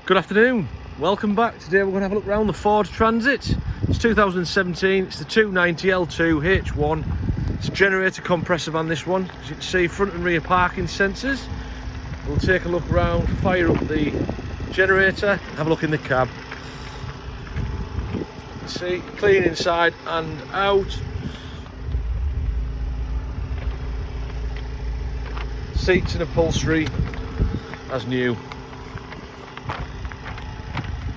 Good afternoon, welcome back. Today we're going to have a look around the Ford Transit. It's 2017, it's the 290L2 H1. It's a generator compressor van, this one. As you can see, front and rear parking sensors. We'll take a look around, fire up the generator, have a look in the cab. See, clean inside and out. Seats and upholstery as new.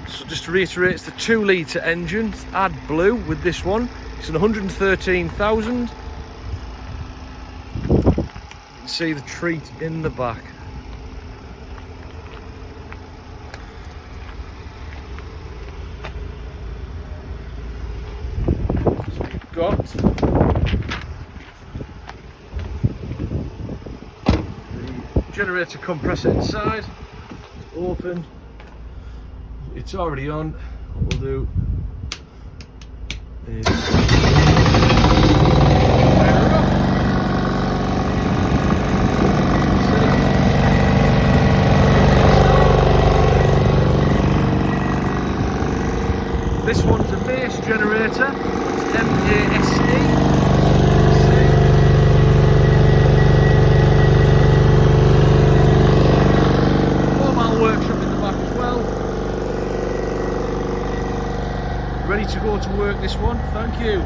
So just to reiterate, it's the 2-litre engine, it's AdBlue with this one. It's an 113,000. You can see the treat in the back. So we've got the generator compressor inside. It's open. It's already on. What we'll do is fire it up. This one's a base generator. It's MASE. Mobile workshop in the back as well. Ready to go to work, this one. Thank you.